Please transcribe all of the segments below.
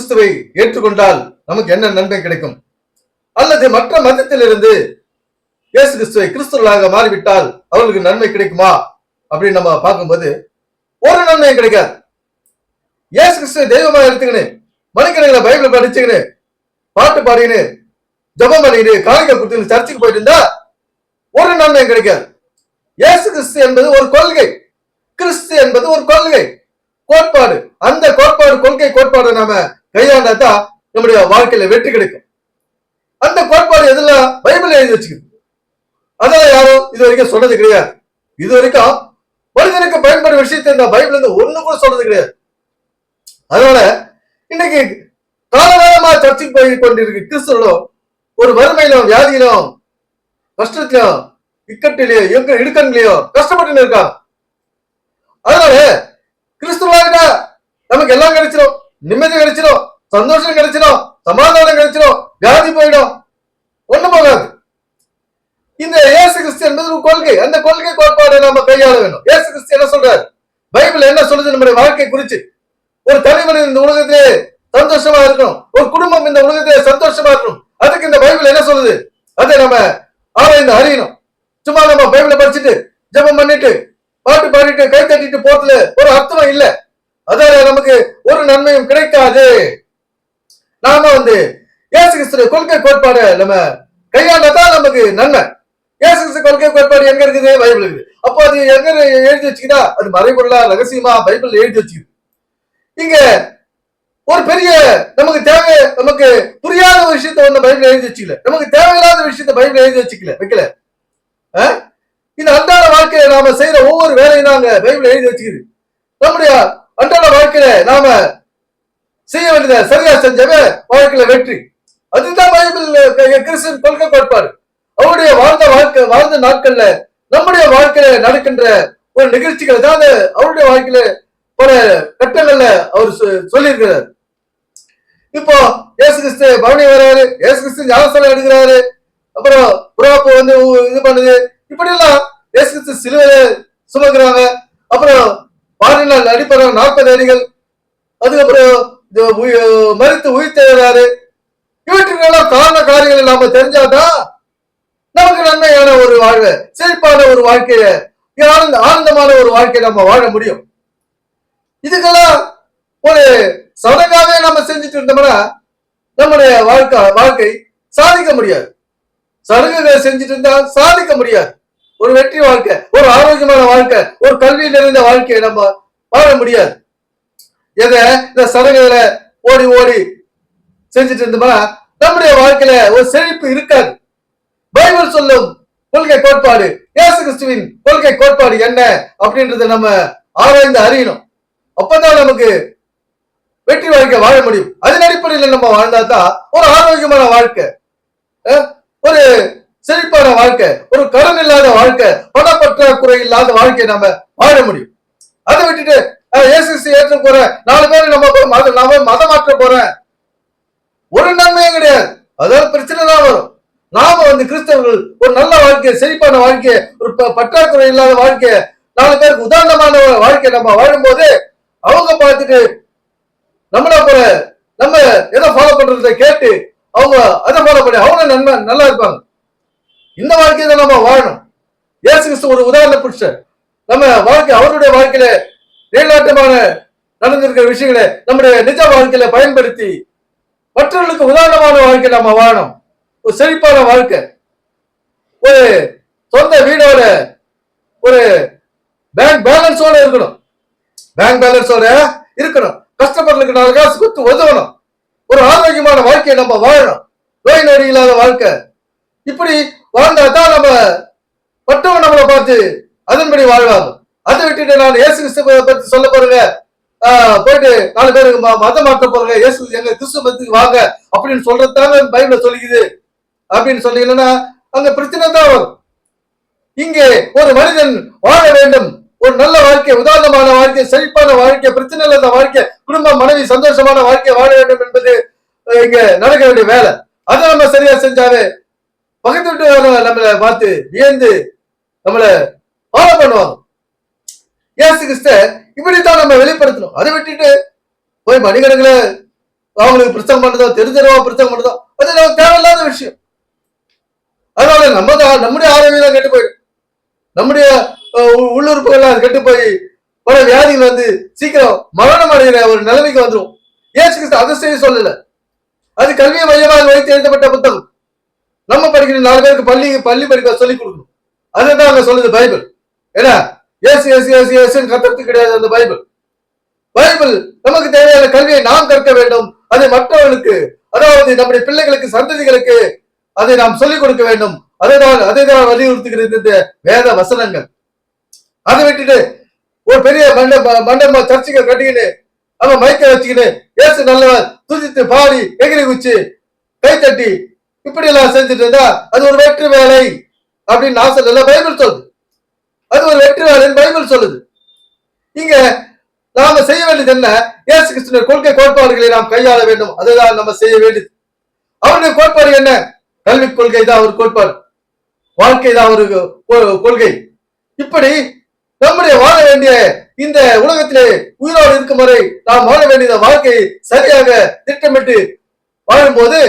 கிறிஸ்துவை ஏற்றுக்கொண்டால் நமக்கு என்ன நன்மை கிடைக்கும், அல்லது மற்ற மதத்திலிருந்து இயேசு கிறிஸ்துவை கிறிஸ்துவர்களாக மாறிவிட்டால் அவர்களுக்கு நன்மை கிடைக்குமா அப்படின்னு நம்ம பார்க்கும்போது ஒரு நன்மையும் கிடைக்காது. இயேசு கிறிஸ்துவை தெய்வமாக எடுத்துக்கின்னு மணிக்கணக்கில் பைபிள் படிச்சுக்கின்னு பாட்டு பாடின்னு ஜபம் பண்ணிட்டு காணிக்கை கொடுத்து சர்ச்சுக்கு போயிட்டு இருந்தா ஒரு நன்மையும் கிடைக்காது. இயேசு கிறிஸ்து என்பது ஒரு கொள்கை, கிறிஸ்து என்பது ஒரு கொள்கை, கோட்பாடு. அந்த கோட்பாடு, கொள்கை கோட்பாடு நாம கையாண்டாதான் நம்முடைய வாழ்க்கையில வெற்றி கிடைக்கும். அந்த கோட்பாடு எதெல்லாம் பைபிள் எழுதி வச்சுக்குது, அதெல்லாம் யாரும் இது வரைக்கும் சொன்னது கிடையாது. இது வரைக்கும் மனிதனுக்கு பயன்படுற விஷயத்தை இந்த பைபிள் இருந்து ஒண்ணு கூட சொன்னது கிடையாது. அதனால இன்னைக்கு காலகாலமா சர்ச்சைக்கு போய் கொண்டிருக்கு கிறிஸ்தவர்களும் ஒரு வறுமையிலும் வியாதியிலும் கஷ்டத்திலும் இக்கட்டிலையோ இடுக்கண்லையோ கஷ்டப்பட்டு இருக்காங்க. அதனால கிறிஸ்துவாகிட்ட நமக்கு எல்லாம் கிடைச்சிடும், நிம்மதி கிடைச்சிடும், சந்தோஷம் கிடைச்சிடும், சமாதானம் கிடைச்சிடும், வியாதி போயிடும், ஒண்ணு போகாது. இந்த இயேசு கிறிஸ்து என்பது ஒரு கொள்கை. அந்த கொள்கை கோட்பாடு நம்ம கையாள வேண்டும். இயேசு கிறிஸ்து என்ன சொல்றாரு, பைபிள் என்ன சொல்லுது நம்முடைய வாழ்க்கை குறிச்சு? ஒரு தனிமனிதன் இந்த உலகத்திலே சந்தோஷமா இருக்கணும், ஒரு குடும்பம் இந்த உலகத்திலே சந்தோஷமா இருக்கணும், அதுக்கு இந்த பைபிள் என்ன சொல்லுது அதை நம்ம ஆராய்ந்து அறியணும். சும்மா நம்ம பைபிளை படிச்சுட்டு ஜெபம் பண்ணிட்டு பாட்டு பாடிட்டு கை தட்டிட்டு போறதுல ஒரு அர்த்தம் இல்லை. அதால நமக்கு ஒரு நன்மையும் கிடைக்காது. நாம இயேசு கிறிஸ்து கொள்கை கோட்பாடு நம்ம கையாண்டதான் நமக்கு நன்மை. இயேசு கிறிஸ்து கொள்கை கோட்பாடு எங்க இருக்குது? பைபிள் இருக்குது. அப்போ அது எங்க எழுதி வச்சுக்கிட்டா அது மறைபொருளா ரகசியமா பைபிள் எழுதி வச்சுக்குது. இங்க ஒரு பெரிய நமக்கு தேவை, நமக்கு புரியாத ஒரு விஷயத்த ஒண்ணு பைபிள் எழுதி வச்சுக்கல, நமக்கு தேவையில்லாத விஷயத்த பைபிள் எழுதி வைக்கல. இந்த அன்றாட வாழ்க்கையில நாம செய்யற ஒவ்வொரு வேலையும் தாங்க பைபிள் எழுதி வச்சுக்குது. நம்முடைய அன்றாட வாழ்க்கையில நாம செய்ய வேண்டியத சரியா செஞ்சவே வாழ்க்கையில வெற்றி. அதுதான் பைபிள் கிறிஸ்துவின் கொள்கை கோட்பாடு. அவருடைய வாழ்ந்த நாட்கள்ல நம்முடைய வாழ்க்கையில நடக்கின்ற ஒரு நிகழ்ச்சிகள் தான் அவருடைய வாழ்க்கையில பல கட்டங்கள்ல அவர் சொல்லியிருக்கிறார். இப்போ இயேசு கிறிஸ்து பவனி வர்றாரு, இயேசு கிறிஸ்து ஞானஸ்தானம் எடுக்கிறாரு, அப்புறம் புறாப்பு இது பண்ணுது, இப்படி எல்லாம் இயேசு கிறிஸ்து சிலுவையில சுமக்கிறாங்க. அப்புறம் பாரினால் அடிப்படுறாங்க 40 அடிகள். அதுக்கப்புறம் மறித்து உயிர் தேடுறாரு. இவற்றுக்கெல்லாம் காரண காரியங்கள் நாம தெரிஞ்சாதான் நமக்கு நன்மையான ஒரு வாழ்வை, செழிப்பான ஒரு வாழ்க்கைய, ஆனந்தமான ஒரு வாழ்க்கையை நம்ம வாழ முடியும். இதுக்கெல்லாம் ஒரு சடங்காவே நம்ம செஞ்சுட்டு இருந்தோம்னா நம்முடைய வாழ்க்கை சாதிக்க முடியாது. சடங்குகளை செஞ்சுட்டு இருந்தா சாதிக்க முடியாது. ஒரு வெற்றி வாழ்க்கை, ஒரு ஆரோக்கியமான வாழ்க்கை, ஒரு கல்வி நிறைந்த வாழ்க்கையை நம்ம வாழ முடியாது. இந்த சடங்குகளை ஓடி ஓடி செஞ்சுட்டு இருந்தோம்னா நம்முடைய வாழ்க்கையில ஒரு செழிப்பு இருக்காது. பைபிள் சொல்லும் கொள்கை கோட்பாடு, இயேசு கிறிஸ்துவின் கொள்கை கோட்பாடு என்ன அப்படின்றத நம்ம ஆராய்ந்து அறியணும். அப்பதான் நமக்கு வெற்றி வாழ்க்கை வாழ முடியும். அதன் அடிப்படையில் நம்ம வாழ்ந்தாதான் ஒரு ஆரோக்கியமான வாழ்க்கை, ஒரு செழிப்பான வாழ்க்கை, ஒரு கடன் இல்லாத வாழ்க்கை, பணப்பற்றாக்குறை இல்லாத வாழ்க்கையை நம்ம வாழ முடியும். அதை விட்டுட்டு இயேசு ஏற்ற போற 4 பேர் நம்ம மதம் மாற்ற போறேன், ஒரு நன்மையும் கிடையாது. அதாவது பிரச்சனை தான் வரும். நாம கிறிஸ்தவர்கள் ஒரு நல்ல வாழ்க்கையை, செழிப்பான வாழ்க்கையை, ஒரு பற்றாக்குறை இல்லாத வாழ்க்கையை, 4 பேருக்கு உதாரணமான வாழ்க்கையை நம்ம வாழும்போது அவங்க பார்த்துட்டு நம்மள போல நம்ம எதை ஃபாலோ பண்றதை கேட்டு அவங்க அதை ஃபாலோ பண்ணி அவங்க நன்மை நல்லா இருப்பாங்க. இந்த வாழ்க்கையை தான் நம்ம வாழணும். இயேசு கிறிஸ்து ஒரு உதாரண புருஷர். நம்ம வாழ்க்கை, அவருடைய வாழ்க்கையில நிகழ்நாட்டமான நடந்திருக்கிற விஷயங்களை நம்முடைய நிஜ வாழ்க்கையில பயன்படுத்தி மற்றவர்களுக்கு உதாரணமான வாழ்க்கை நம்ம வாழணும். ஒரு செழிப்பான வாழ்க்கை, ஒரு சொந்த வீடோட ஒரு பேங்க் பேலன்ஸோட இருக்கணும். கஷ்டப்படுறதுக்கு 4 காசு கொடுத்து உதவணும். ஒரு ஆரோக்கியமான வாழ்க்கையை நம்ம வாழணும். நோய் நொடி இல்லாத வாழ்க்கை. இப்படி வாழ்ந்தா தான் நம்ம மற்றவங்க நம்மளை பார்த்து அதன்படி வாழ்வாங்க. அதை விட்டுட்டு நான் இயேசு கிறிஸ்துவ பத்தி சொல்ல போறேங்க, போயிட்டு 4 பேருக்கு மதம் மாற்ற போறேங்க, இயேசு எங்க கிறிஸ்துவ மதத்துக்கு வாங்க அப்படின்னு சொல்றதுதாங்க பைபிள்ல சொல்லிக்குது அப்படின்னு சொன்னீங்கன்னா அங்க பிரச்சனை தான் வரும். இங்கே ஒரு மனிதன் வாழ வேண்டும், ஒரு நல்ல வாழ்க்கை, உதாரணமான வாழ்க்கை, செழிப்பான வாழ்க்கை, பிரச்சனை இல்லாத வாழ்க்கை, குடும்பம், மனைவி சந்தோஷமான வாழ்க்கை வாழ வேண்டும் என்பது இங்க நடக்க வேண்டிய வேலை. அதை நம்ம சரியா செஞ்சாவே பக்கத்து விட்டு நம்மளை பார்த்து வியந்து நம்மளை ஃபாலோ பண்ணுவாங்க. இயேசு கிறிஸ்து இப்படித்தான் நம்ம வெளிப்படுத்தணும். அதை விட்டுட்டு போய் மணிக்கணக்கில் அவங்களுக்கு பிரச்சனை பண்றதோ, தெரிஞ்சவா பிரச்சனை பண்றதோ, அது நமக்கு தேவையில்லாத விஷயம். அதனால நம்முடைய ஆரோக்கியம் தான் கெட்டு போயிடும். நம்முடைய உள்ளுறுப்புகள் கெட்டு போய் பல வியாதிகள் வந்து சீக்கிரம் மரணம் அடைகிற ஒரு நிலைமைக்கு வந்துடும். இயேசு கிறிஸ்து அதை செய்ய சொல்லல. அது கல்வியை மையமாக வைத்து எழுதப்பட்ட புத்தகம். நம்ம படிக்கிற 4 பேருக்கு பள்ளி படிப்பை சொல்லிக் கொடுக்கணும். அதுதான் அங்க சொல்லுது பைபிள். ஏன்னா ஏசு ஏசு ஏசு ஏசுன்னு கத்துறது கிடையாது அந்த பைபிள். பைபிள் நமக்கு தேவையான கல்வியை நாம் கற்க வேண்டும். அதை மற்றவர்களுக்கு, அதாவது நம்முடைய பிள்ளைகளுக்கு, சந்ததிகளுக்கு அதை நாம் சொல்லிக் கொடுக்க வேண்டும். அதைதான் வலியுறுத்துகிறது இந்த வேத வசனங்கள். அதை விட்டுட்டு ஒரு பெரிய மண்டபமா சர்ச்சைக்கு கட்டிக்கிட்டு அவன் மைக்க வச்சுக்கிட்டு ஏசு நல்லவர் துதித்து பாடி எகிரி குச்சி கை தட்டி இப்படி எல்லாம் செஞ்சுட்டு இருந்தா அது ஒரு வெற்றி வேலை அப்படின்னு நான் சொல்லல, பைபிள் சொல்லுது. அது ஒரு வெற்றி வேலைன்னு பைபிள் சொல்லுது. இங்க நாம செய்ய வேண்டியது என்ன? இயேசு கிறிஸ்துவின் கொள்கை கோட்பாடுகளை நாம் கையாள வேண்டும். அதுதான் நம்ம செய்ய வேண்டியது. அவருடைய கோட்பாடு என்ன? கல்வி கொள்கை தான் ஒரு கோட்பாடு, வாழ்க்கை தான் ஒரு கொள்கை. இப்படி நம்முடைய வாழ வேண்டிய இந்த உலகத்திலே உயிரோடு இருக்கும் வரை நாம் வாழ வேண்டிய வாழ்க்கையை சரியாக திட்டமிட்டு வாழும்போது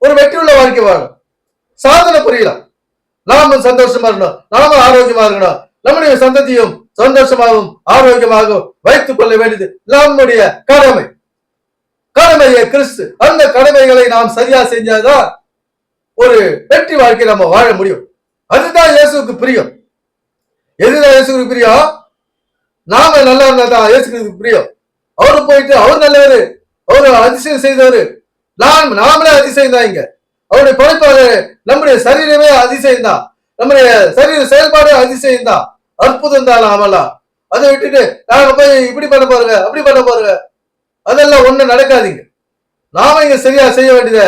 ஒரு வெற்றியுள்ள வாழ்க்கை வாழும், சாதனை புரியலாம். நாமும் சந்தோஷமா இருக்கணும், நாமும் ஆரோக்கியமா இருக்கணும், நம்முடைய சந்ததியும் சந்தோஷமாகவும் ஆரோக்கியமாகவும் வைத்துக் கொள்ள வேண்டியது நம்முடைய கடமை. கடமையை கிறிஸ்து, அந்த கடமைகளை நாம் சரியா செஞ்சாதான் ஒரு வெற்றி வாழ்க்கை நம்ம வாழ முடியும். அதுதான் இயேசுக்கு பிரியம். எதுதான் இயேசுக்கு பிரியம்? நாம நல்லா இருந்தா தான் இயேசுக்கு பிரியம். அவரு போயிட்டு அவர் நல்லவரு, அவரு அதிசயம் செய்தவரு, நாமளே அதிசயம் தான். இங்க அவருடைய படைப்பாடு, நம்முடைய சரீரமே அதிசயம் தான், நம்முடைய சரீர செயல்பாடு அதிசயம் தான், அற்புதம் தான். நாமெல்லாம் அதை விட்டுட்டு நாங்க போய் இப்படி பண்ண பாருங்க, அப்படி பண்ண பாருங்க, அதெல்லாம் ஒண்ணு நடக்காதீங்க. நாம இங்க சரியா செய்ய வேண்டியத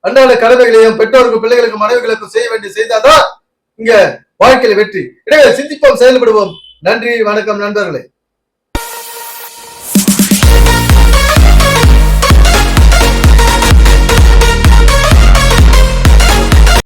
அன்றாட கடமைகளையும் பெற்றோருக்கு, பிள்ளைகளுக்கு, மனைவிகளுக்கும் செய்ய வேண்டிய செய்தாதான் இங்க வாழ்க்கையில வெற்றி. எனவே சிந்திப்போம், செயல்படுவோம். நன்றி, வணக்கம் நண்பர்களே.